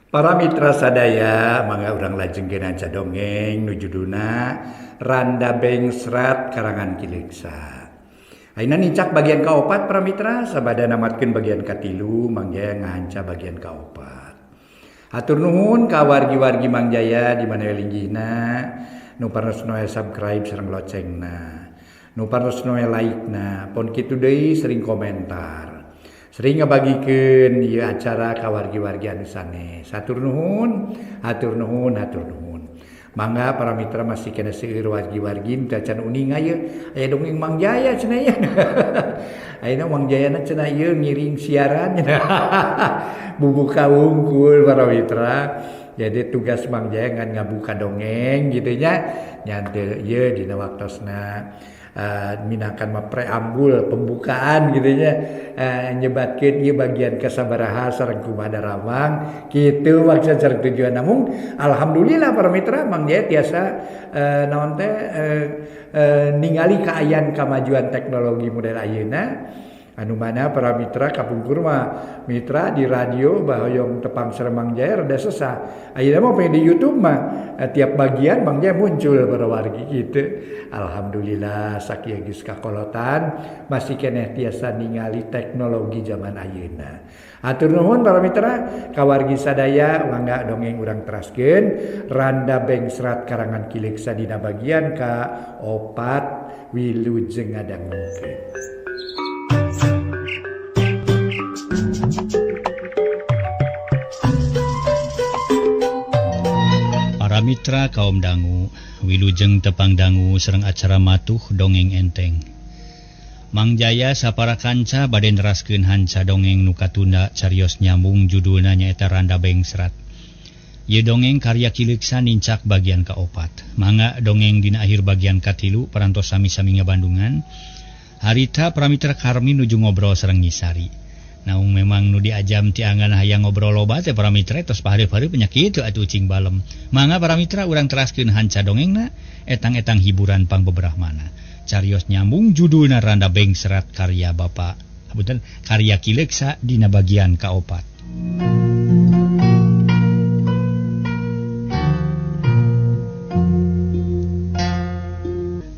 Para mitra sadaya mangga urang lajeng genanca dongeng nujuduna Randa Bengsrat karangan Kileksa. Ayeuna nicak bagian kaopat para mitra sabada namatkeun bagian katilu mangga ngahanca bagian kaopat. Hatur nuhun ka wargi-wargi Mang Jaya di mana linggihna nu paresno subscribe sareng locengna. Nu paresno like-na pon kitu deui sering komentar. Sering ngabagikeun ieu acara ka wargi-wargi anu sanes. Hatur nuhun, hatur nuhun, hatur nuhun. Mangga para mitra masih kena seueur wargi-wargi teu can uning aya dongeng Mang Jaya cenah ieu. Ayeuna Mang Jayana cenah ieu ngiring siaran. Bubuka wungkul para mitra. Jadi tugas Mang Jaya ngan ngabuka dongeng gitu nya. Nya teu ieu dina waktosna minakan mah preambul pembukaan gitu nya nyebatkeun ieu bagian kasabaraha sareng kumaha daramang kitu maksud sareng tujuan namun alhamdulillah para mitra Mang Jaya tiasa naon teh ningali kaayaan kamajuan teknologi model ayeuna anu mana para mitra kapungkur mah mitra di radio bahoyong tepang sareng Mang Jaya rada sesah. Ayeuna mah di YouTube mah tiap bagian Mang Jaya muncul para wargi kitu. Alhamdulillah sakieu geus kakolotan masih keneh tiasa ningali teknologi zaman ayeuna. Atur nuhun para mitra ka wargi sadaya mangga dongeng urang teraskeun Randa Bengsrat karangan Kileksa dina bagian ka opat wilujeng ngadangukeun. Para mitra kaum dangu, wilujeng tepang dangu sareng acara matuh dongeng enteng. Mang Jaya sapara kanca bade neraskeun hanca dongeng nu katunda carios nyambung judulna nyaeta Randa Bengsrat. Ieu dongeng karya Kileksa nincak bagian kaopat. Mangga dongeng dina akhir bagian katilu parantos sami-sami ngabandungan. Harita para mitra Karmi nuju ngobrol sareng Nyisari. Naung memang nu diajam ti angan hayang ngobrol loba teh para mitra tos pahareup-hareup nya kitu atuh ucing balem. Mangga para mitra urang teraskeun hanca dongengna etang-etang hiburan pangbeberahmana. Carios nyambung judulna Randa Bengsrat karya Bapak punten karya Kileksa dina bagian kaopat.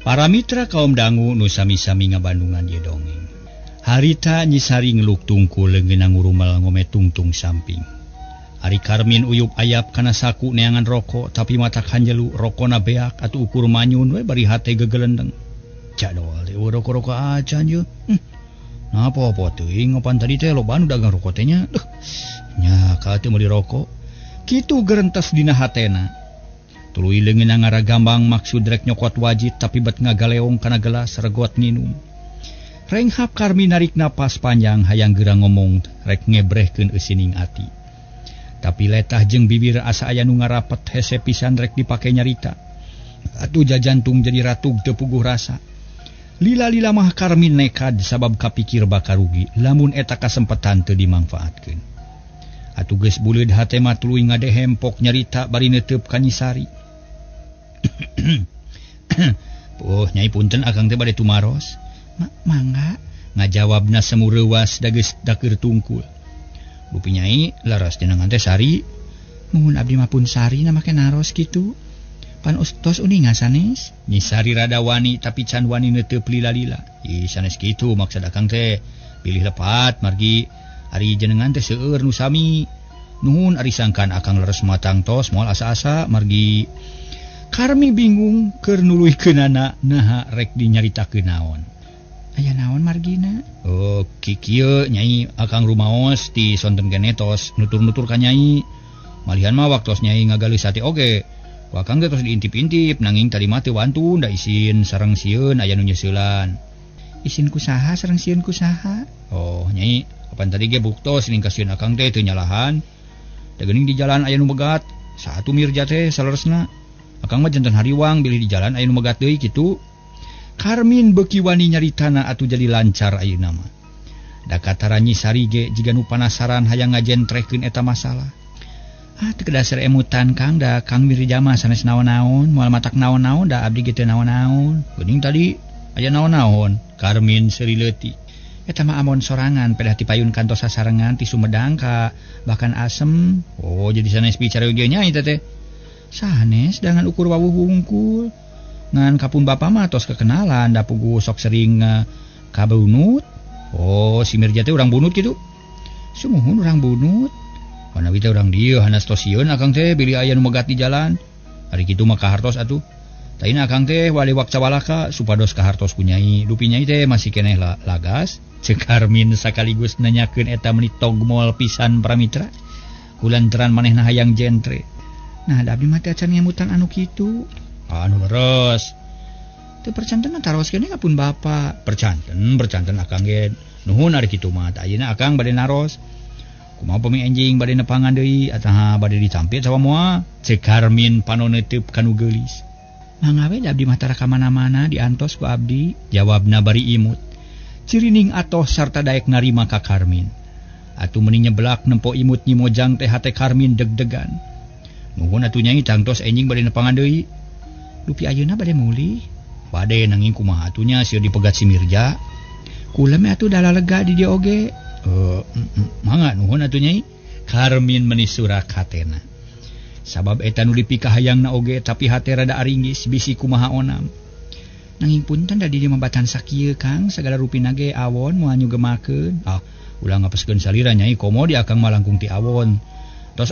Para mitra kaum dangu nu sami-sami ngabandungan ieu dongeng. Harita Nyisari ngeluk tungkul leungeunna ngurumel ngome tungtung samping. Ari Karmin uyup ayap kana saku neangan rokok tapi mata kanjelu rokona beak atuh ukur manyun we bari hate gegelendeng. Jadol teh rokok-rokok acan ieu. Nah apa-apa teuing ngopan tadi teh lobaan dagang rokok teh nya. Nya ka teu meuli rokok. Kitu gerentes dina hatena. Tuluy leungeunna ngaragambang maksud rek nyokot wajit tapi bet ngagaleong kana gelas regot nginum. Renghap Karmi narik napas panjang hayang geura ngomong rek ngebrehkeun eusining ati. Tapi letah jeung bibir asa aya nu ngarapet hese pisan rek dipake nyarita. Atuh jajantung jadi ratug teu puguh rasa. Lila-lila mah Karmi nekad sabab kapikir bakal rugi lamun eta kasempetan teu dimangfaatkeun. Atuh geus buleud hate mah tuluy ngadehem pok nyarita bari neuteub ka Nyisari. Poh Nyai punten akang teh bade tumaros. Mangga ngajawabna semu reuwas da geus dakeur tungkul. Bupi Nyai laras jenengan teh Sari. Muhun abdi mah pun Sari na make naros kitu. Pan ustos uningan sanes. Nyisari rada wani tapi can wani neuteub lila-lila. Ih sanes kitu maksud akang teh. Pilih lepat margi ari jenengan teh seueur nu sami. Nuhun ari sangkan akang leres matang tos moal asa-asa margi. Karmi bingung keur nuluykeunana naha rek dinyaritakeun naon. Aya naon margina? Oh, kieu Nyai akang rumaos ti sonten keneh tos nutur-nutur ka Nyai. Malihan mah waktos Nyai ngagaleus hati oge. Ku akang teh tos diintip-intip nanging tadi mah teu wantun da isin sareng sieun aya nu nyeuselan. Isin ku saha sareng sieun ku saha? Oh, Nyai, kapan tadi ge buktos ning ka sieun akang teh teu nyalahan. Da geuning di jalan aya nu megat, satu mirja teh saleresna. Akang mah janten hariwang bilih di jalan aya nu megat deui kitu. Karmin beuki wani nyaritana atuh jadi lancar ayeuna mah. Da katara Nyisari ge jiga nu panasaran hayang ngajentrehkeun eta masalah. Teu kedasar emutan Kang da Kang Mirja mah sanes naon-naon, moal matak naon-naon da abdi ge teu naon-naon. Geuning tadi aya naon-naon. Karmin seuri leutik. Eta mah amon sorangan pedah ti payun kantos sasarengan ti Sumedang ka bahkan asem. Oh jadi sanes bicara ge nya eta teh. Sanes dengan ukur wawuh hungkul. Ngan kapun bapa mah tos kekenalan da pugu sok sering kabunut. Oh si Mirja teh urang bunut kitu. Sumuhun urang bunut. Panawi teh urang dieu hanas tos sieun akang teh bili aya nu megat di jalan. Ari kitu mah kahartos atuh. Taina akang teh wali wakca walaka supados kahartos ku nyai. Dupi nyai teh masih keneh lagas. Cek Karmin sakaligus nanyakeun eta meuni togmol pisan pramitra. Kulantaran manehna hayang jentre. Nah, da abdi mah teh acan ngemutang anu kitu. Anu leres. Teu percanten taroskeun kapun bapa. Percanten akang ge. Nuhun ari kitu mah. Ayeuna akang bade naros. Kumaha pami enjing bade nepangan deui ataha bade ditampil sawa moal. Cek Karmin panoneuteub kanu geulis. Mangga we da abdi mah tara ka mana-mana diantos ku abdi. Jawabna bari imut. Cirining atoh sarta daek narima ka Karmin. Atuh meuni nyeblak nempo imut nyi mojang teh hate Karmin deg-degan. Nuhun atuh nyai tangtos enjing bade nepangan deui. Dupi ayeuna bade meuli. Bade nanging kumaha atuh nya sieun dipegat si Mirja. Kula mah atuh dalalega di dieu oge. Mangga nuhun atuh nyai. Karmin meuni surak hatena. Sabab eta nu dipikah hayangna oge tapi hate rada aringgis bisi kumaha onam. Nanging punten da di dieu mabatan sakieu Kang sagala rupina ge awon moal nyugemakeun. Ulah ngapeskeun salira nyai komo di akang malangkung ti awon. Tos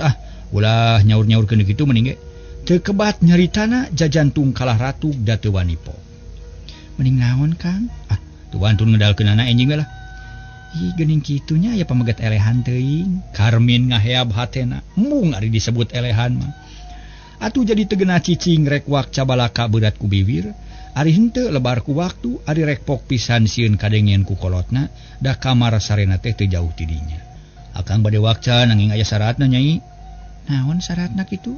ulah nyaur-nyaurkeun kitu mending ge teu kebat nyaritana jajantung kalah ratu da teu wani po. Mending naon Kang? Teu wantun ngedalkeunana enjing we lah. Ih geuning kitu nya aya pamegat elehan teuing. Karmin ngaheab hatena. Mung ari disebut elehan mah. Atuh jadi teu geuna cicing rek wakca balaka berat ku bibir. Ari henteu lebar ku waktu, ari rek pok pisan sieun kadengeun ku kolotna, da kamar sarena teh teu jauh ti dinya. Akang bade wakca nanging aya syaratna nyai. Naon syaratna kitu?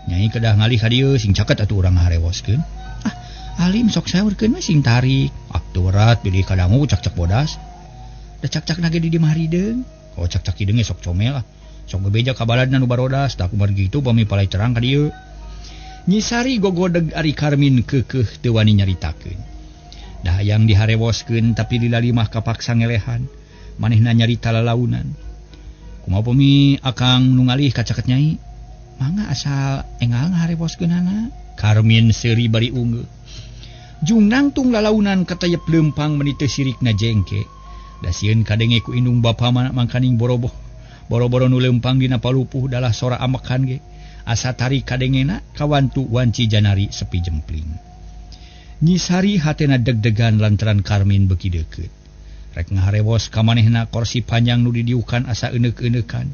Nyai kedah ngalih ka dieu sing caket atuh urang ngaharewoskeun. Alim sok saurkeun we sing tarik. Teu berat bilih kadangu cak-cak bodas. Da cak-cak nage di dieu mah rideung. Oh cak-cak hideung sok comel lah. Sok bebeja ka baladna nu barodas, da kumaha kitu pami palai terang ka dieu. Nyi Sari gogodeg ari Karmin keukeuh teu wani nyaritakeun. Da hayang diharewoskeun tapi lila mah kapaksa ngelehan. Manehna nyarita lalaunan. Kumaha pami akang nu ngalih ka caket nyai? Mangga asal enggal ngaharewoskeunana. Karmin seuri bari unggul. Jung nangtung lalaunan katayep leumpang meuni teu sirikna jengke. Da sieun kadenge ku indung bapa mangkaning boro-boro nu leumpang dina palupuh dalah sora amekan ge. Asa tarik kadengena kawantu wanci janari sepi jempling. Nyi Sari hatena deg-degan lantaran Karmin beuki deukeut. Rek ngaharewos ka manehna korsi panjang nu didiukan asa euneuk-euneukan.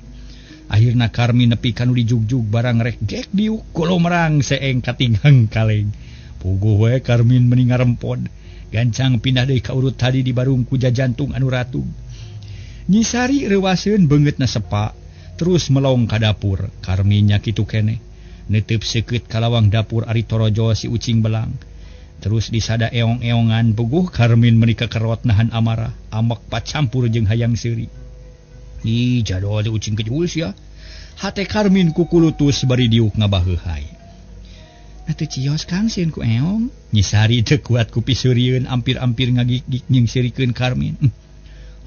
Akhirna Karmin nepi ka nu dijugjug barang rek gek diuk kolomerang seeng katinghang kaleng. Puguh we Karmin meuni ngarempod. Gancang pindah deui ka urut tadi di barung ku jajantung anu ratug. Nyi Sari reuwaseun beungeutna sepa. Terus melong ka dapur. Karmin nya kitu keneh. Neuteub seukeut ka lawang dapur ari torojo si ucing belang. Terus disada eong-eongan puguh Karmin meuni kekerot nahan amarah. Amek pacampur jeung hayang seuri. Ih jadol teh ucing kejul sia. Hate Karmin ku kulutus bari diuk ngabaheuhai. Atuh cios Kang sieun ku eong. Nyi Sari teu kuat ku piseurieun ampir-ampir ngagik-gik nyengserikeun Karmin.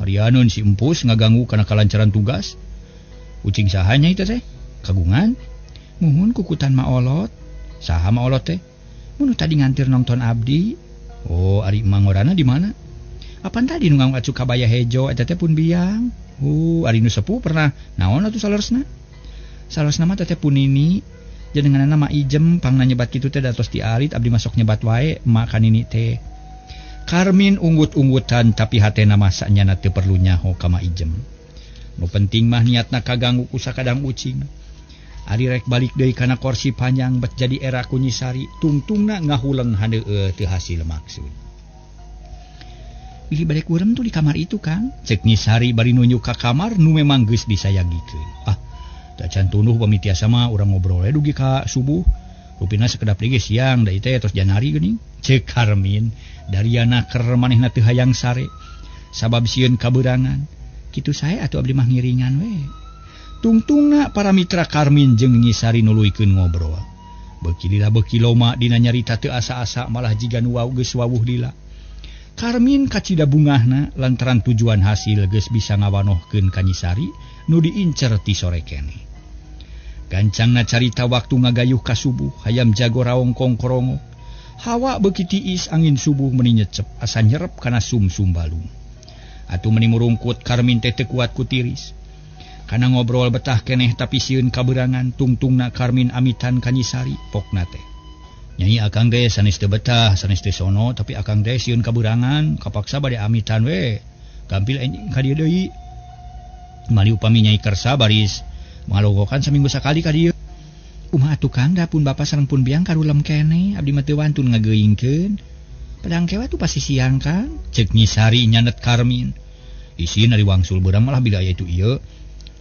Harianeun si empus ngaganggu kana kalancaran tugas. Ucing saha nya itu teh? Kagungan? Muhun kukutan maolot. Saha maolot teh? Mun tadi ngantir nonton abdi. Oh, ari mangorana di mana? Apan tadi nu ngaung acu kabaya hejo eta teh pun biang. Ari nu sepuh pernah naon atuh saleresna? Saleresna mah teh punini. Jenenganna mah Ijem pangna nyebat kitu teh datos ti alit abdi masok nyebat wae emak kanini teh. Karmin unggut-unggutan tapi hatena masa nyana teu perlu nyaho ka Ma Ijem. Nu penting mah niatna kaganggu ku sakadang ucing. Ari rek balik deui kana korsi panjang bet jadi era ku Nyi Sari, tungtungna ngahuleng handeueuh teu hasil maksud. Pilih bade kurem tuh di kamar itu Kang. Cek Nyi Sari bari nunjuk ka kamar nu memang geus disayagikeun. Da can tunduh pamitiasa mah urang ngobrol we dugi ka subuh. Rupina sakedap deui siang da teh tos janari geuning. Cek Karmin dariana keur manehna teu hayang sare. Sabab sieun kabeurangan. Kitu sae atuh abdi mah ngiringan we. Tungtungna para mitra Karmin jeung Nyi Sari nuluykeun ngobrol. Beuki lila beuki loma dina nyarita teu asa-asa malah jiga nu geus wawuh lila. Karmin kacida bungahna lantaran tujuan hasil geus bisa ngawanohkeun Kanyisari nu diincer ti sore kene. Gancangna carita waktu ngagayuh ka subuh hayam jago raong kongkorongo. Hawa beuki tiis angin subuh meuni nyecep asa nyerep kana sumsum balung. Atuh meuni murungkut Karmin teh teu kuat ku tiris. Kana ngobrol betah keneh tapi sieun kaberangan tungtungna Karmin amitan Kanyisari pokna teh. Nyai akang teh sanes teu betah sanes teu sono tapi akang teh sieun kaberangan kapaksa bade amitan we. Gampil enjing ka dieu deui. Mali upami nyai kersa baris ngalogokan saminggu sakali ka dieu. Kumaha atuh Kang da pun bapa sareng pun biang karulem kene abdi mah teu wantun ngageuingkeun. Padang kewa tuh pasti siang Kang. Ceuk Nyisari nyanet Karmin. Isina di wangsul beurang malah bila aya itu ieu.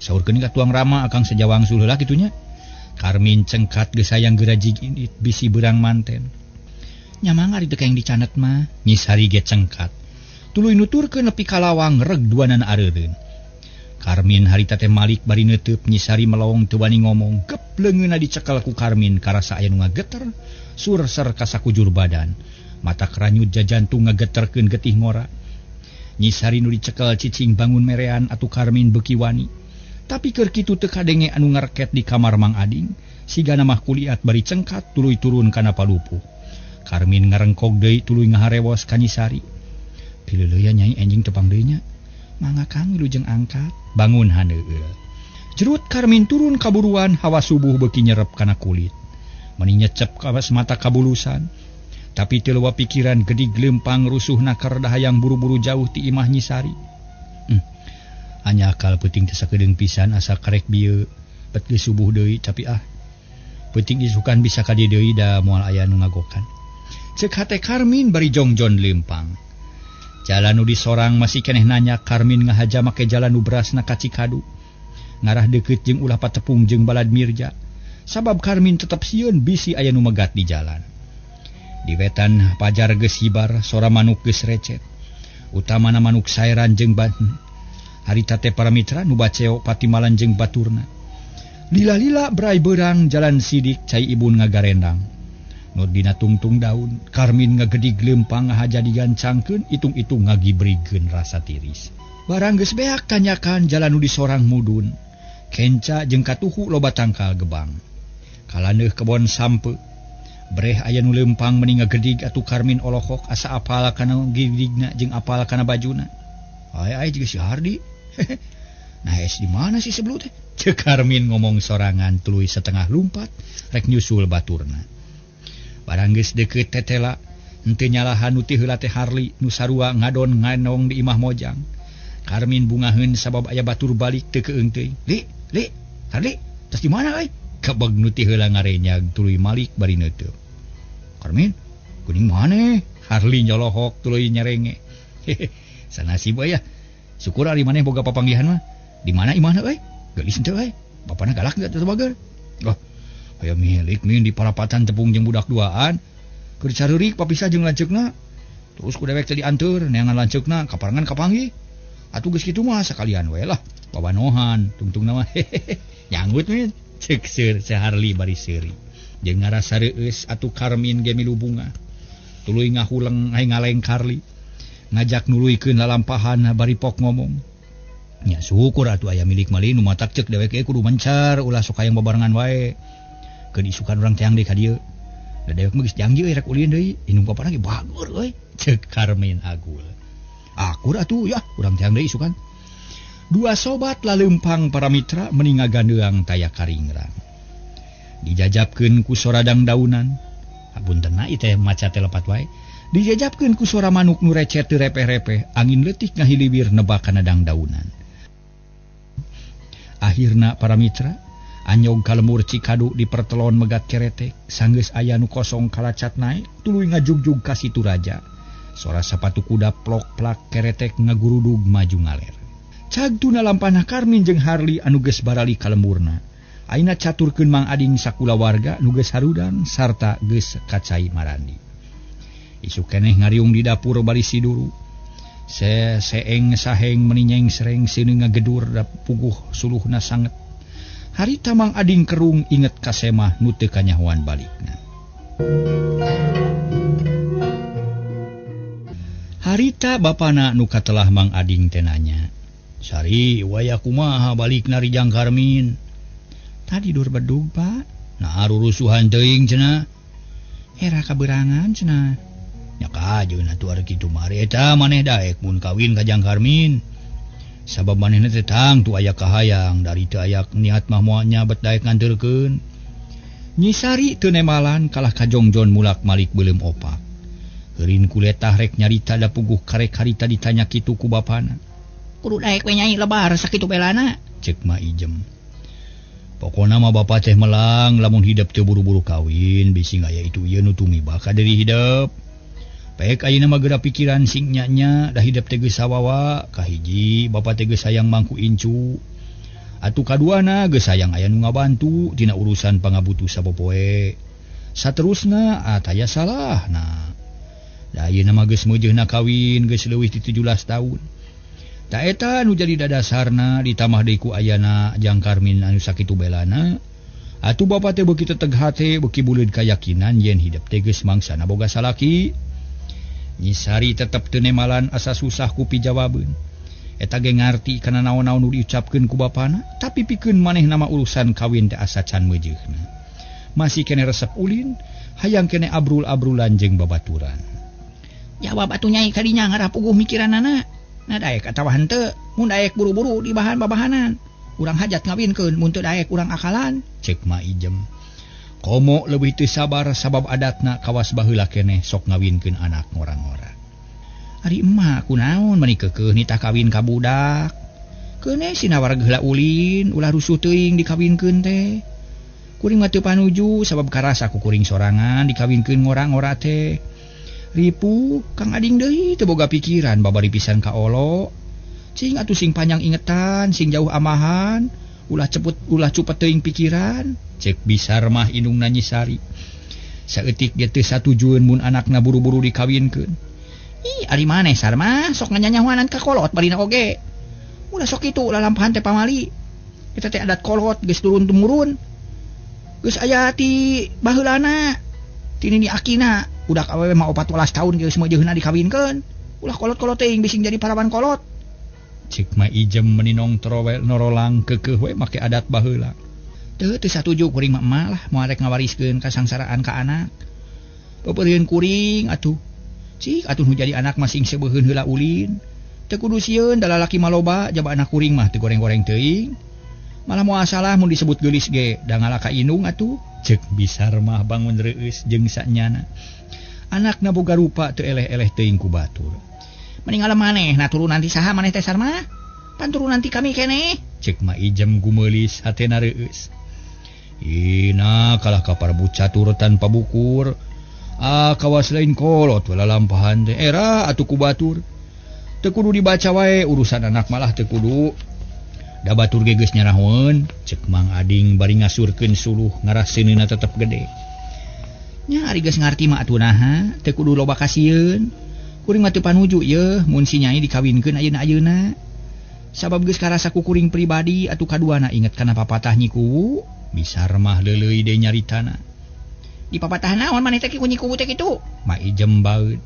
Saurkeun ka tuang Rama akang saja wangsul heula kitunya. Karmin cengkat geus hayang geraji bisi beurang manten. Nyamang ari teu kaeng dicanet mah, Nyisari ge cengkat. Tuluy nuturkeun nepi ka lawang reg duanana areureun. Karmin harita teh malik bari neuteub Nyisari melong teu wani ngomong, gep leungeunna dicekel ku Karmin karasa aya nu ngageter, surser ka sakujur badan. Mata keranyut jajantung ngageterkeun getih ngora. Nyisari nu dicekel cicing bangun merean atuh Karmin beuki wani. Tapi keur kitu teu kadenge anu ngareket di kamar Mang Ading, sigana mah kuliat bari cengkat tuluy turun kana palupuh. Karmin ngarengkog deui tuluy ngaharewos ka Nyisari. Pileuleuh ya Nyai enjing tepang deui nya. Mangga Kang wilujeng angkat, bangun haneueul. Jerut Karmin turun kaburuan hawa subuh beuki nyerep kana kulit. Meuni nyecep ka mata kabulusan. Tapi teu leuwih pikiran gedig leumpang rusuhna keur dahayang buru-buru jauh ti imah Nyisari. Anya akal peuting teu sakedeung pisan asa karek bieu bet geus subuh deui tapi peuting isukan bisa ka dieu deui da moal aya nu ngagokan. Ceuk hate Karmin bari jongjon leumpang. Jalan nu disorang masih keneh nanya Karmin ngahaja make jalan nu berasna ka Cikadu. Ngarah deukeut jeung ulah patepung jeung balad Mirja. Sabab Karmin tetep sieun bisi aya nu megat di jalan. Di wetan pajar geus hibar, sora manuk geus recet. Utamana manuk saeran jeung harita teh para mitra nu baceo patimalan jeung baturna. Lila-lila berai beurang jalan sidik cai ibun ngagarendang. Nu dina tungtung daun, Karmin ngagedig leumpang ngahaja digancangkeun itung-itung ngagibrikeun rasa tiris. Barang geus beak tanyakan jalan nu disorang mudun. Kenca jeung katuhu loba tangkal gebang. Kalaneuh kebon sampeu. Breh aya nu leumpang meuni ngagedig atuh Karmin olokok asa apal kana gidigna jeung apal kana bajuna. Ai juga si Hardi. Nah es di mana sih sebelum teh? Ceuk Karmin ngomong sorangan tuluy setengah lumpat rek nyusul baturna. Barang geus deukeut tetela henteu nyalahan nu ti heula teh Harli nu sarua ngadon nganong di imah mojang. Karmin bungaheun sabab aya batur balik teu keueung teuing. Li, Harli, tos di mana euy? Kabeg nu ti heula ngarenyag tuluy malik bari neuteub. Karmin, kuning maneh? Harli nyolohok tuluy nyerenge. Sanasib ya. Syukur ari maneh boga papanggihan mah. Di mana imahna euy? Geulis henteu euy. Bapana galak gak teu bager. Oh, aya milik min di parapatan tepung jeung budak duaan. Keur careurik papisah jeung lanceukna. Terus ku dewek teh dianteur neangan lanceukna kaparangan kapanggih. Atuh geus kitu mah sakalian we lah. Babanohan tungtungna mah. Nyanggut min. Ceuk seur Harli bari seuri. Jeung ngarasa reueus atuh Karmin ge milu bunga. Tuluy ngahuleng ngaleng Karli. Ngajak nuluykeun lalampahan bari pok ngomong. Nya syukur atuh aya milik malih nu matak ceuk dewek kudu mencar ulah sok hayang babarengan wae. Keun isukan urang teang deui ka dieu. Da dewek mah geus janji rek ulin deui, inung papana ge bagur euy. Ceuk Karmin agul. Akur atuh ya, urang teang deui isukan. Dua sobat laleumpang para mitra meuni ngagandeung taya karingrang. Dijajabkeun ku soradang daunan. Puntenna ieu teh maca teh lepat wae. Dijajabkeun ku suara manuk nu recet teu repeh-repeh, angin leutik ngahilibir nebak kana dang-daunan. Akhirna para mitra anyog ka lemur Cikadu di pertelon megat keretek, sanggeus aya nu kosong kalacat naik, tuluy ngajugjug ka situ raja. Sora sapatu kuda plok-plak keretek ngagurudug maju ngaler. Cagtuna lampana Karmin jeung Harli anu geus barali ka lemurna. Ayeuna caturkeun Mang Ading sakula warga nu geus harudan sarta geus kacai marandi. Isu keneh ngariung di dapur bari siduru. Seeng saheng meninyeng sereng seuneung ngagedur da puguh suluhna sanget. Harita Mang Ading kerung inget ka semah nu teu kanyahoan balikna. Harita bapana nuka telah Mang Ading tenanya. Sari waya kumaha balik nari Jang Karmin. Tadi dur bedug Pak. Nah rurusuhan teuing cenah. Era kaberangan cenah. Nya kajeun atuh ari kitu mari eta maneh daek mun kawin ka Jang Karmin. Sabab manehna teh tang tu aya kahayang dari teu aya niat mah moal nyabet daek nganteurkeun. Nyi Sari teu nemalan kalah ka Jongjon mulak-malik beuleum opak. Heurin kuletah rek nyarita da puguh karek harita ditanya kitu ku bapana. Kudu daek we nyai lebar sakitu belana, cek Ma Ijem. Pokona mah bapa teh melang lamun hidup teu buru-buru kawin bisi aya itu ieu nu tumiba ka deui hidup. Pek ayeuna mah geura pikiran sing nya-nya da hidup teh geus sawawa, kahiji bapa teh geus sayang mangku incu. Atuh kaduana geus sayang aya nu ngabantu tina urusan pangabutuh sapopoe. Saterusna ataya salah. Nah, da ayeuna mah geus meujeuhna kawin geus leuwih ti 17 taun. Ta eta nu jadi dadasarna ditambah deui ku ayana Jang Karmin anu sakitu belana. Atuh bapa teh beuki teteg hate beuki buleud kayakinan yen hidup teh geus mangsana boga salaki. Nyi Sari tetep teu nemalan asa susah ku pijawabeun. Eta ge ngarti kana naon-naon nu diucapkeun ku bapana, tapi pikeun manehna mah urusan kawin teh asa can meujeuhna. Masih kene resep ulin, hayang kene abrul-abrulan jeung babaturan. Jawab atuh nyai kadinya ngarah puguh mikiranana. Nah daek atawa henteu, mun daek buru-buru di bahan-babahanan. Urang hajat ngawinkeun mun teu daek urang akalan, cek Ma Ijem. Komo leuwih teu sabar sabab adatna kawas baheula keneh sok ngawinkeun anak ngora-ngora. Ari emma kunaon mani keukeuh nitah kawin ka budak. Keuneh sinawar geula ulin, ulah rusuh teuing dikawinkeun teh. Kuring mah teu panuju sabab karasa ku kuring sorangan dikawinkeun ngora-ngora teh. Ripu Kang Ading deui teu boga pikiran babari pisan ka olo. Cing atuh sing panjang ingetan, sing jauh amahan, ulah cepet teuing pikiran, cek Bisar mah indungna Nyi Sari. Saeutik ge teu satujueun mun anakna buru-buru dikawinkeun. Ih, ari maneh Sar mah sok nganyanyahoanan ka kolot barina oge. Ulah sok kitu lalampahan teh pamali. Eta teh adat kolot geus turun-temurun. Geus aya ti baheulana. Ti nini akina, budak awewe mah 14 tahun geus meujeuhna dikawinkeun. Ulah kolot-kolot teuing bising jadi parawan kolot. Cik Ma Ijem meninong trowel norolang keukeuh we make adat baheula. Teu satuju kuring mah emah lah moal rek ngawariskeun kasangsaraan ka anak. Peupeurieun kuring atuh. Cik atuh nu jadi anak masing sebeuheun heula ulin. Teu kudu sieun da lalaki maloba jaba anak kuring mah teu goreng-goreng teuing. Malah moal salah mun disebut geulis ge da ngalaka indung atuh. Cek Bisar mah bangun reueus jeung sanyana. Anakna boga rupa teu eleh-eleh teuing ku batur. Meninggal maneh na turunan ti saha maneh teh Sar mah? Pan turunan ti kami keneh. Cek Ma Ijem gumeulis hatena reueus. Ina kalah kapar bucatur tanpa bukur. Kawas lain kolot wala lampahan teh era atuh ku batur. Teu kudu dibaca wae urusan anak malah teu kudu. Da batur ge geus nyarahweun, cek Mang Ading bari ngasurkeun suluh ngaraseunna tetep gede. Nya ari geus ngarti mah atuh naha, teu kudu loba kasieun. Kuring mah teu panuju yeuh mun si nyai dikawinkeun ayeuna-ayeuna. Sabab geus karasa ku kuring pribadi atuh kaduana inget kana papatah Nyi Kuwu. Bisar mah leuleuy deui nyaritana. Di papatah naon maneh teh ku Nyi Kuwu teh kitu? Ma Ijem baeud.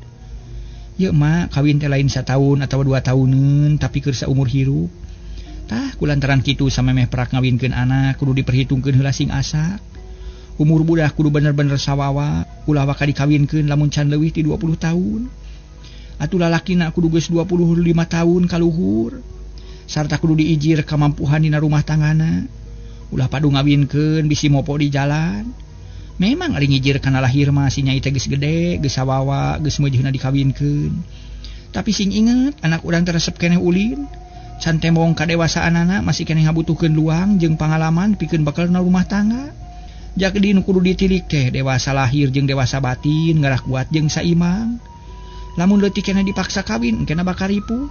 Yeuh mah kawin teh lain sataun atawa 2 tauneun tapi keur saumur hirup. Tah kulantaran kitu samemeh perak ngawinkeun anak kudu diperhitungkeun heula sing asak. Umur budak kudu bener-bener sawawa, ulah waka dikawinkeun lamun can leuwih ti 20 taun. Atuh lalakina kudu geus 25 taun kaluhur. Sarta kudu diijir kamampuhan dina rumah tanggana. Ulah padu ngawinkeun bisi mopo di jalan. Memang ari ngijir kana lahir mah si nyai teh geus gede, geus sawawa, geus meujeuhna dikawinkeun. Tapi sing inget anak urang teh resep keneh ulin. Can tembong kadewasaanana masih keneh ngabutuhkeun luang jeung pangalaman pikeun bakalna rumah tangga. Jadi nu kudu ditilik teh dewasa lahir jeung dewasa batin ngarah kuat jeung saimbang. Lamun leutik keneh dipaksa kawin engkena bakal ripuh.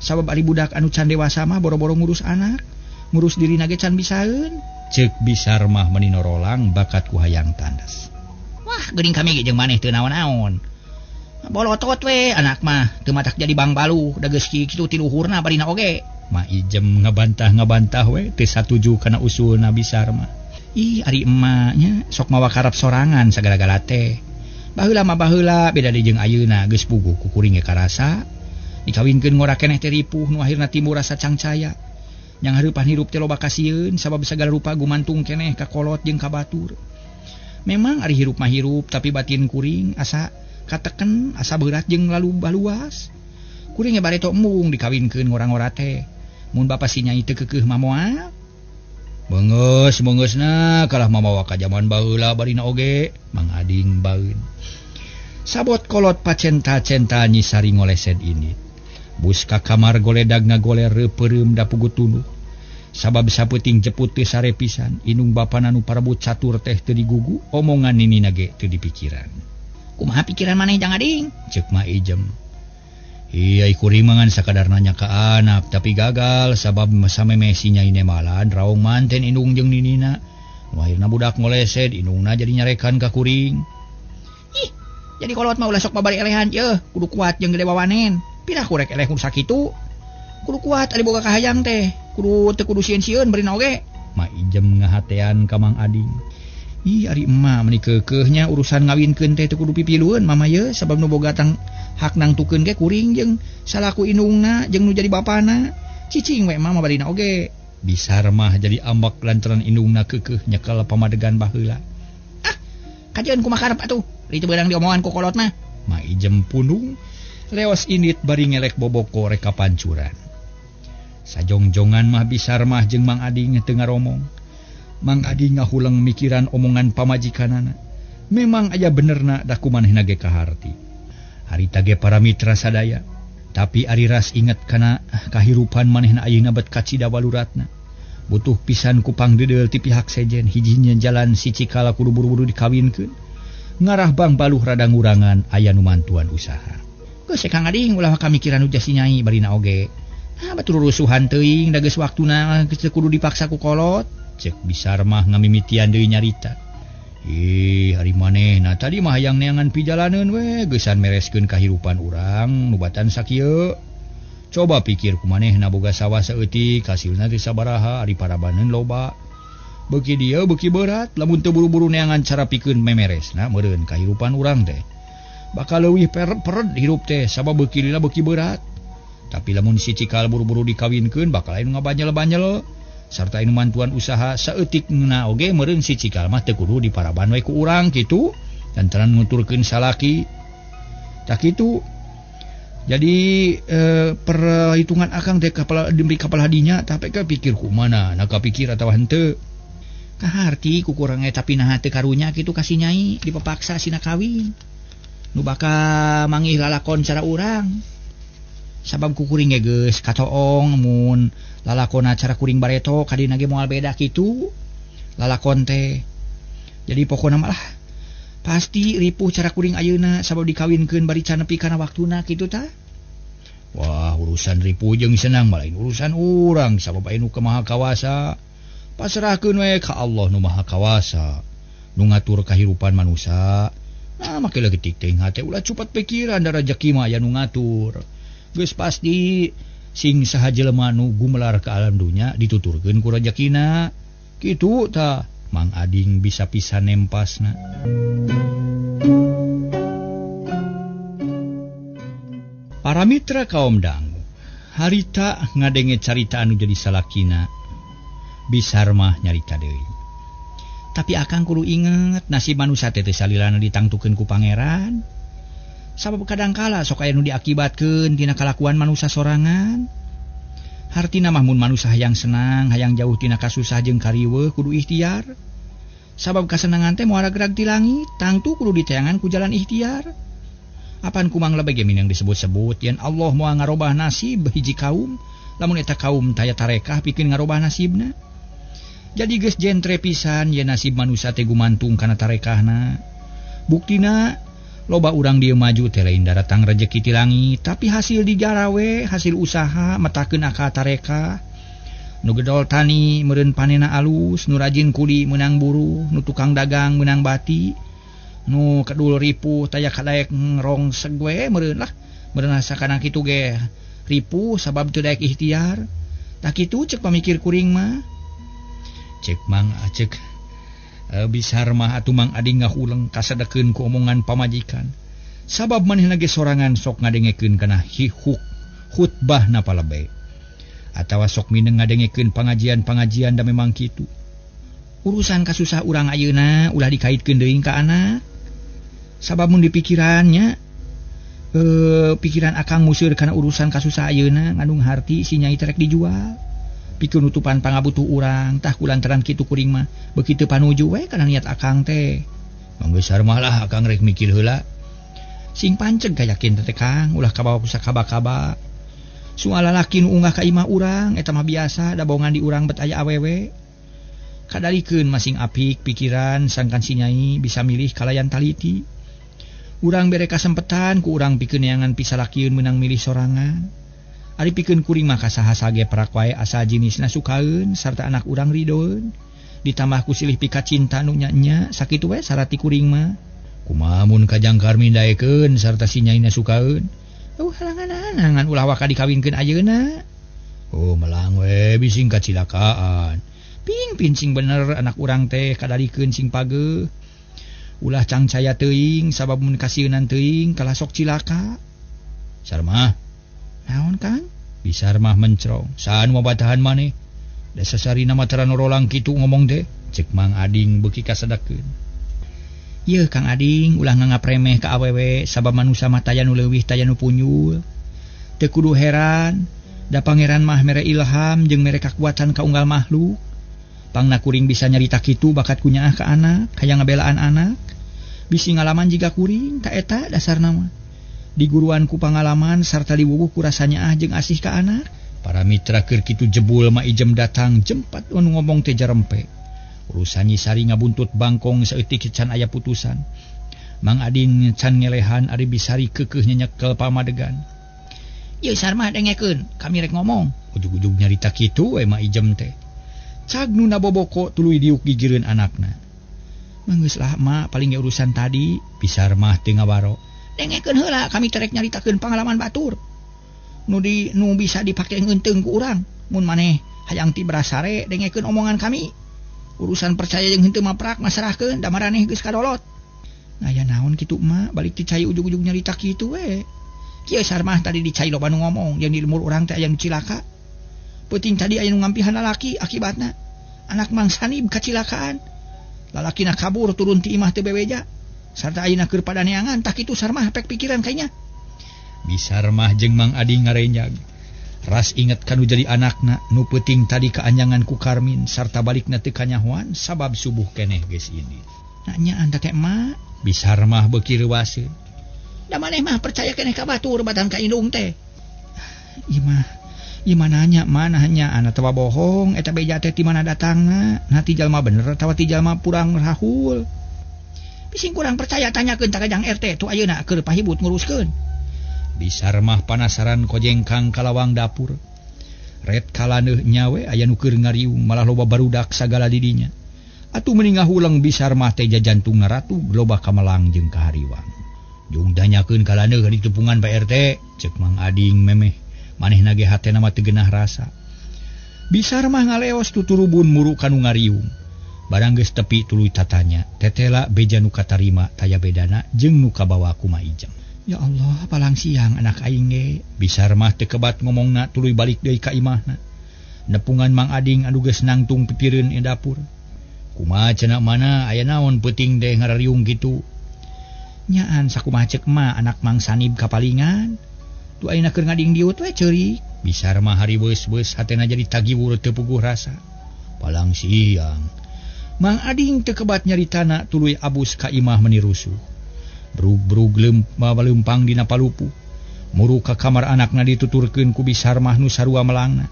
Sabab ari budak anu can dewasa mah boro-boro ngurus anak, ngurus dirina ge can bisaeun. Ceuk Bisar mah meninorolang bakat ku hayang tandas. Wah, geuning kami ge jeung maneh teu naon-naon. Bolotot we anak mah teu matak jadi bang balu da geus kitu ti luhurna barina oge. Ma Ijem ngabantah we teu satuju kana usulna Bisar mah. Ih ari emma nya sok mawa karep sorangan sagala-gala teh. Baheula mah baheula beda deui jeung ayeuna geus puguh ku kuring ge karasa dikawinkeun ngora keneh teh ripuh nu akhirna timbul rasa cangcaya yang hareupan hirup teh loba kasieun sabab segala rupa gumantung keneh ka kolot jeung ka batur. Memang ari hirup mah hirup tapi batin kuring asa kateken asa berat jeung lalu baluas. Kuring ge bareto embung dikawinkeun ngora-ngora teh. Mun bapa si nyai teu keukeuh mah moal. Beungeus-beungeusna kalah mamawa ka jaman baheula barina oge, Mang Ading baeun. Sabot kolot pacenta-centa Nyi Sari ngolesed ini. Bus ka kamar goledagna goler reupereum da puguh tunduh. Sabab sapeuting jeput teu sare pisan, inung bapana nu parabut catur teh teu digugu, omongan ninina ge teu dipikiran. Kumaha pikiran maneh Jang Ading? Ceuk Mak Ijem. Iya kuring mangan sakadar nanya ka anak tapi gagal sabab sameme si nyai nemalan raung manten indung jeung ninina. Nu akhirna budak ngolesed indungna jadi nyarekan ka kuring. Ih, jadi kolot mah ulah sok babari elehan yeuh, kudu kuat jeung gede wawanen. Pindah kurek eleh kudu sakitu. Kudu kuat ari boga kahayang teh. Kudu sieun-sieun beurina oge. Mak Ijem ngahatean ka Mang Ading. Ih ari emma meuni keukeuhnya urusan ngawinkeun teh teu kudu pipilueun mama yeuh sabab nu boga tang hak nangtukeun ge kuring jeung salaku indungna jeung nu jadi bapana. Cicing we mama barina oge. Bisar mah jadi ambak lantaran indungna keukeuh nyekel pamadegan baheula. Ah, kajeun kumaha karep atuh. Ari teu beurang diomongan ku kolot mah. Mak Ijem punung leos indit bari ngelek boboko rek kapancuran. Sajongjongan mah bisar mah jeung Mang Ading teu ngaromong. Mang Ading ngahulang mikiran omongan pamajikanana. Memang aya benerna da kumanehna ge kaharti. Harita ge para mitra sadaya, tapi ari ras inget kana kahirupan manehna ayeuna bet kacida waluratna. Butuh pisan ku pangdeudel ti pihak sejen hijinya jalan si Cikala kudu buru-buru dikawinkeun. Ngarah Bang Baluh rada ngurangan aya nu mantuan usaha. Geus Kang Ading ulah kamikiran ujah si nyai barina oge. Ah batur rusuhan teuing da geus waktuna geus kudu dipaksa ku kolot. Cek bisar mah ngamimitian deui nyarita. Hari manehna tadi mah hayang neangan pijalaneun we geusan mereskeun kahirupan urang nubatan sakieu. Coba pikir kumanehna boga sawah saeutik hasilna teh sabaraha ari parabaneun loba. Beuki dieu beuki berat lamun teu buru-buru neangan cara pikeun memeresna meureun kahirupan urang teh. Bakal leuwih peret hirup teh sabab beuki lila beuki berat. Tapi lamun si Cikal buru-buru dikawinkeun bakal anu ngabanyel-banyel. Sarta anu mantuan usaha saeutikna oge meureun si Cikal mah teu kudu diparaban we ku urang kitu lantaran nguturkeun salaki. Tak kitu. Jadi perhitungan akang teh demi kapal hadinya tapi ka pikir kumaha na kapikir atawa henteu. Kaharti ku kurang eta pinaha teu karunya kitu ka si nyai dipapaksa sina kawin. Nu baka mangih lalakon cara urang. Sabab ku kuring ge geus katoong mun lalakonna cara kuring bareto kadina ge moal beda kitu lalakon teh. Jadi pokona mah lah pasti ripuh cara kuring ayeuna sabab dikawinkeun bari can nepi kana waktuna kitu tah. Wah urusan ripuh jeung senang mah lain urusan urang sabab anu kumaha kawasa. Pasrahkeun we ka Allah nu Maha Kawasa nu ngatur kahirupan manusia. Nah make leutik teuing hate ulah cupat pikiran da rezeki mah aya nu ngatur. Geus pasti sing saha jelema nu gumelar ka alam dunya dituturkeun ku rezekina. Kitu tah Mang Ading bisa pisan nempasna. Para mitra kaum dangu, harita ngadenge carita anu jadi salakina. Bisar mah nyarita deui. Tapi akang kudu inget nasib manusia teh salilana ditangtukeun ku pangeran. Sabab kadangkala sok aya nu diakibatkeun tina kalakuan manusia sorangan. Hartina mah mun manusia hayang senang, hayang jauh tina kasusah jeung kariweuh kudu ikhtiar. Sabab kasenangan teh moal gerak ti langit, tangtu kudu diteangan ku jalan ikhtiar. Apan kumang lebege minang disebut-sebut yen Allah moal ngarobah nasib hiji kaum, lamun eta kaum taya tarekah pikeun ngarobah nasibna. Jadi geus jentre pisan yen nasib manusia teh gumantung kana tarekahna. Buktina loba urang dieu maju teh lain datang rezeki ti langit, tapi hasil dijara we, hasil usaha matakeun akal tarekah. Nu gedol tani meureun panenna alus, nu rajin kuli meunang buruh, nu tukang dagang meunang bati, nu kedul ripuh taya kadaek ngerongseg we meureun lah. Meureun sakana kitu ge ripuh sabab teu daek ikhtiar. Tak kitu ceuk pamikir kuring mah. Cek Mang Bisar mah atuh Mang Ading ngahuleng kasadekeun ku omongan pamajikan. Sabab manehna ge sorangan sok ngadengekeun kana khutbah na palebe. Atawa sok mineng ngadengekeun pangajian-pangajian da memang kitu. Urusan kasusah urang ayeuna ulah dikaitkeun deui ka anak. Sabab mun dipikirannya pikiran akang museur kana urusan kasusah ayeuna ngandung harti si nyai terek dijual. Pikeun nutupan pangabutuh urang tah kulantaran kitu kuring mah bekitu panuju we kana niat akang teh. Manggeusar mah lah akang rek mikir heula. Sing panceg gayakin teh Kang ulah kabawa pusakaba-kaba. Soal lalaki nu unggah ka imah urang eta mah biasa da baongan di urang bet aya awewe. Kadalikeun masing apik pikiran sangkan si nyai bisa milih kalayan taliti. Urang bere kasempetan ku urang pikeun neangan pisalakieun meunang milih sorangan. Ari pikeun kuring mah kasaha sage perak wae asa jenisna sukaeun sarta anak urang ridoeun. Ditambah ku silih pika cinta nu nya-nya sakitu we sarati kuring mah. Kumaha mun kajangkar mindaekeun sarta si nyaina sukaeun. Halangan ulah waka dikawinkeun ayeuna. Melang we bising kacilakaan. Ping sing bener anak urang teh kadalikeun sing pageuh. Ulah cangcaya teuing sabab mun kasieunan teuing kalah sok cilaka. Sarmah naon Kang? Bisar mah mencrong. Saan mabatahan maneh? Da sasarina mah tara norolang kitu ngomong teh. Cek Mang Ading beuki kasadekeun. Ieu Kang Ading ulah nganggap remeh ka awewe sabab manusia mah taya nu leuwih taya nu punyul. Teu kudu heran, da pangeran mah mere ilham jeung mere kakuatan ka unggal makhluk. Pangna kuring bisa nyarita kitu bakat kunyaah ka anak, hayang ngabelaan anak. Bisi ngalaman jiga kuring, ta eta dasarna mah. Di guruan ku pangalaman sarta diwuwuh ku rasanya jeung asih ka anak. Para mitra keur kitu jebul mah ijem datang jempat anu ngomong teh jarempe. Urusan nyisari ngabuntut bangkong saeutik can aya putusan. Mang Ading can ngelehan ari bisari keukeuh nyekel pamadegan. Ieu sarmah dengekeun, kami rek ngomong. Ujug-ujug nyarita kitu we mah ijem teh. Cag nu naboboko tuluy diuk gigireun anakna. Manggeus lah mah paling urusan tadi bisar mah teu ngawaro. Dengekeun heula kami terek nyaritakeun pangalaman batur. Nu bisa dipake ngeunteung ku urang. Mun maneh hayang ti berasare dengekeun omongan kami. Urusan percaya jeung henteu mah prak masarahkeun da maraneh geus kadolot. Ngaya naon kitu mah balik ti cai ujug-ujug nyarita kitu we. Kieu sarmah tadi di cai loba nu ngomong yang di lemur urang teh aya nu cilaka. Peuting tadi aya nu ngampihan lalaki akibatna anak Mang Sanib kacilakaan. Lalakina kabur turun ti imah teu bebeja. Sarta ayeuna keur pada neangan tah kitu sarmah pek pikiran kayaknya. Bisar mah jeung Mang Ading ngarenjag. Ras inget kanu jadi anakna nu peuting tadi kaanjangan ku Karmin sarta balikna teu kanyahoan sabab subuh keneh geus ini. Nanya anta teh mah bisar mah beuki reuwaseun. Da maneh mah percaya keneh ka batur batan ka indung teh. Ieu mah nanya mana hanya ana teu bohong eta beja teh ti mana datangna. Nah ti jalma bener atawa ti jalma purang rahul. Bising kurang percaya tanyakeun ka Kajang RT tu ayeuna keur pahibut nguruskeun. Bisar mah panasaran kojengkang kalawang dapur. Red kalaneuh nyawe aya nu keur ngariung malah loba barudak sagala didinya. Atuh mending ngahulang bisar mah teh jantungna ratu loba kamelang jeung kahariwang. Jung danyakeun kalaneuh di tepungan Pak RT, cek Mang Ading memeh. Manehna ge hatena mah teu geunah rasa. Bisar mah ngaleos tuturubun muru kanu ngariung. Barang geus tepi tuluy tatanya, tetela beja nu katarima taya bedana jeung nu kabawa ku Mah Ijem. Ya Allah, palang siang anak aing ge. Bisar mah teu kebat ngomongna tuluy balik deui ka imahna. Nepungan Mang Ading anu geus nangtung pipireun di dapur. Kumaha cenah mana aya naon peuting deh ngarariung kitu. Nyaan sakumaha ceuk mah anak Mang Sanib kapalingan. Tu ayeuna keur ngading diut we ceurik. Bisar mah hari beus-beus hatena jadi tagiwur teu puguh rasa. Palang siang. Mang Ading teu kebat nyaritana tuluy abus ka imah menirusu. Brug-brug leumpang dina palupu. Muru ka kamar anakna dituturkeun ku bisar mah nu sarua melangna.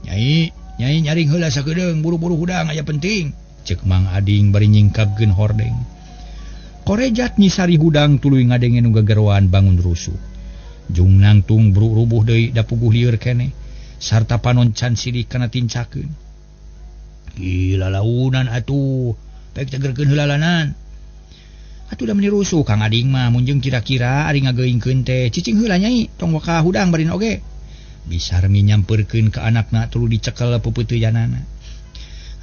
Nyai nyaring heula sakedeung buru-buru hudang aya penting. Cek Mang Ading bari nyingkapkeun hordeng. Korejat nyisari hudang tuluy ngadengen nu gageroan bangun rusuh. Jung nangtung bru rubuh deui da puguh lieur keneh sarta panon can sidik kana tincakeun. Gila launan atuh, pek tegerkeun heula lanan. Atuh da menirusuh Kang Ading mah mun jeung kira-kira ari ngageuingkeun teh cicing heula nyai tong waka hudang barin oge. Bisar mi nyampeurkeun ka anakna tuluy dicekel peupeuteuyanana.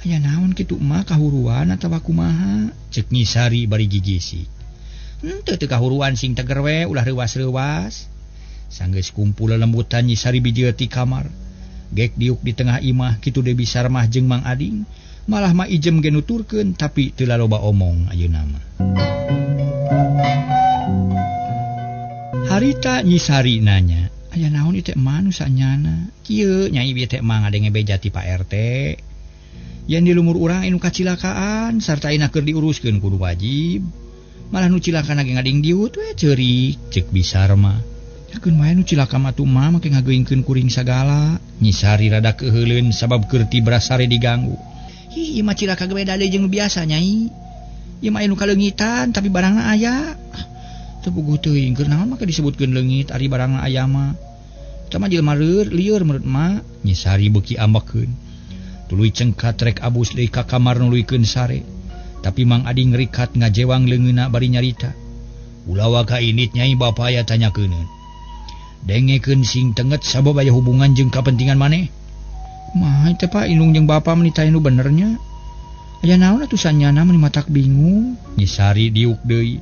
Aya naon kitu mah kahuruan atawa kumaha? Cek Nyisari bari gigisi. Henteu teu kahuruan sing teger we ulah reuwas-reuwas. Sanggeus kumpul lembutan Nyisari bijeu ti kamar. Gek diuk di tengah imah kitu Dewi Sarmah jeung Mang Ading. Malah mah ijem ge nuturkeun tapi teu loba omong ayeuna mah. Harita Nyisari nanya, aya naon ieu teh mah nu sanyana? Kieu nyai ieu teh mah ngadenge beja ti Pak RT. Yang di lumur urang anu kacilakaan sarta ayeuna keur diuruskeun kudu wajib. Malah nu cilaka ge ngading diut we ceurik ceuk Bisar mah. Yakeun wae nu cilaka mah tuh mah make ngageuingkeun kuring sagala. Nyisari rada keheuleun sabab keur tibras sare diganggu. Ieu mah cilaka ge beda deui jeung nu biasa nyai. Ieu mah anu kaleungitan tapi barangna aya. Teu puguh teuing keur naon maka disebutkeun leungit ari barangna aya mah. Eta mah jelema lieur menurut mah. Nyisari beuki ambekeun. Tuluy cengkat rek abus deui ka kamar nuluykeun sare. Tapi Mang Ading ngerikat ngajewang leungeunna bari nyarita. Ulawa ka init nyai bapa aya tanyakeun. Dengekeun sing tenget sabab aya hubungan jeung kapentingan maneh. Kumaha teh Pak indung jeung bapa menitanya nu benernya. Aya naon atuh sanyana meni matak bingung. Nyisari diuk deui.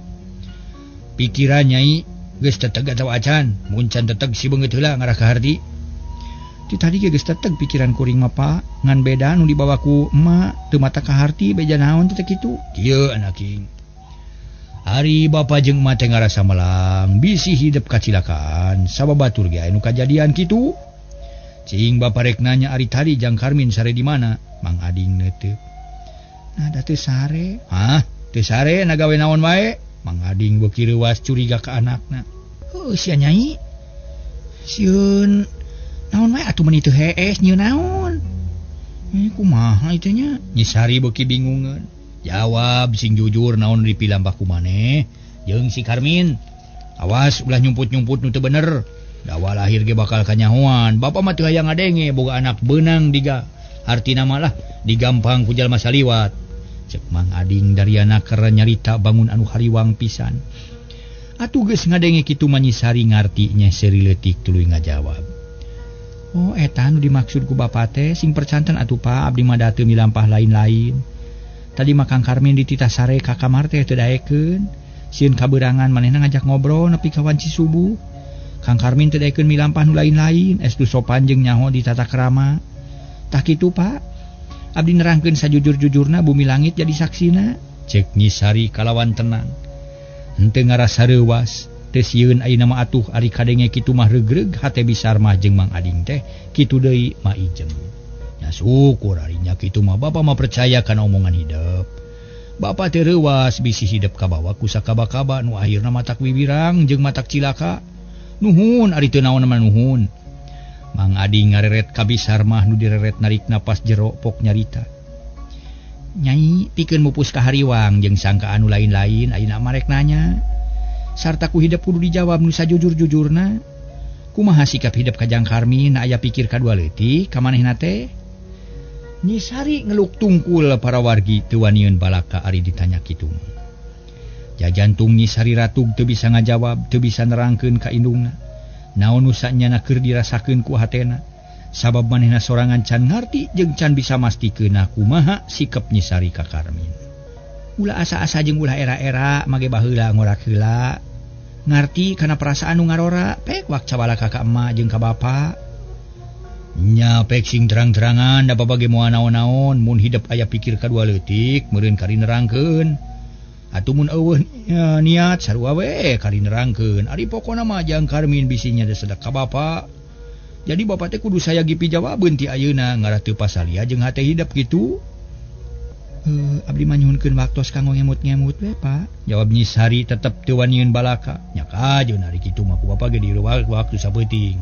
Pikiran nyai geus teteg atawa acan, mun can teteg si beungeut heula ngarah ka hardi. Ti tadi ge geus teteg pikiran kuring mah Pak, ngan beda nu dibawa ku emak teu mata ka harti beja naon teh kitu. Kieu anaking. Ari bapa jeung emak teh ngarasa melang bisi hidup kacilakaan sabab batur ge anu kajadian kitu. Cing bapa rek nanya ari tadi Jang Karmin sare di mana? Mang Ading neuteuk. Nah da teu sare. Hah? Teu sare nagawe naon wae? Mang Ading beuki reuas curiga ka anakna. Heuh sia nyai. Sieun naon wae atuh meuni teu hees nyieun naon? Kumaha itu nya? Nyisari beuki bingungeun. Jawab sing jujur naon dipilambah ku maneh jeung si Karmin. Awas ulah nyumput-nyumput nu teu bener. Dawa lahir ge bakal kanyahoan. Bapa mah teu hayang ngadenge boga anak beunang diga. Artina mah lah digampang ku jalma saliwat. Cek Mang Ading dari anak keur nyarita bangun anu hariwang pisan. Atuh geus ngadenge kitu mah Nyisari ngarti nya seuri leutik tuluy ngajawab. Oh eta nu dimaksud ku bapa teh sing percanten atuh Pak abdi mah da teu milampah lain-lain. Tadi mah Kang Karmin dititah sare ka kamar teh teu daekeun. Sieun kabeurangan manehna ngajak ngobrol nepi ka wanci subuh. Kang Karmin teu daekeun milampah nu lain-lain, estu sopan jeung nyaho di tata krama. Tah kitu Pak. Abdi nerangkeun sajujur-jujurna bumi langit jadi saksina. Cek Nyisari kalawan tenang. Henteu ngarasa reuas. Teu sieun ayeuna mah atuh ari kadenge kitu mah regreg hate Bisar mah jeung Mang Ading teh kitu deui mah ijem. Nya syukur ari nya kitu mah bapa mah percaya kana omongan hidup. Bapa teh reuas bisi hidup ka bawah ku sakaba-kaba nu akhirna matak wiwirang jeung matak cilaka. Nuhun ari teu naon mah nuhun. Mang Ading ngareret ka Bisar mah nu direret narik napas jero pok nyarita. Nyai pikeun mupus ka hariwang jeung sangka anu lain-lain ayeuna marek nanya. Sarta ku hidup kudu dijawab nu sajujur-jujurna. Kumaha sikap hidup ka Jang Karmin aya pikir kadua leutik ka manehna teh? Nyisari ngeluk tungkul para wargi teu wanieun balaka ari ditanya kitu. Jajantung Nyisari ratug teu bisa ngajawab, teu bisa nerangkeun ka indungna. Naon nu sanyana keur dirasakeun ku hatena. Sabab manehna sorangan can ngarti jeung can bisa mastikeun kumaha sikap Nyisari ka Karmin. Ulah asa-asa jeung ulah era-era mage baheula ngorak heula. Ngarti kana perasaan nu ngarora pek wak cabalaka ka emak jeung ka bapa. Nya pek sing terang-terangan da babage moal naon-naon mun hidup aya pikir kadua leutik meureun kari nerangkeun. Atuh mun eueuh niat sarua we kari nerangkeun. Ari pokona mah Jang Karmin bisinya da sedek ka bapa. Jadi bapa teh kudu sayagi pijawabeun ti ayeuna ngarah teu pasalia jeung hate hidup kitu. Abdi mah nyuhunkeun waktos kanggo ngemut-ngemut we Pak. Jawab Nyisari tetep teu wanieun balaka. Nya kajeun ari kitu mah ku bapa ge di waktu sapeuting.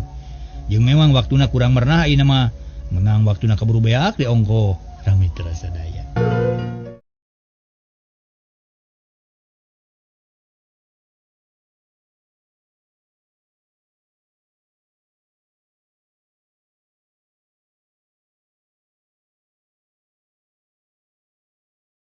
Jeung memang waktuna kurang mernah ayeuna mah. Menang waktuna kaburu beak di ongko. Rami terasa daya.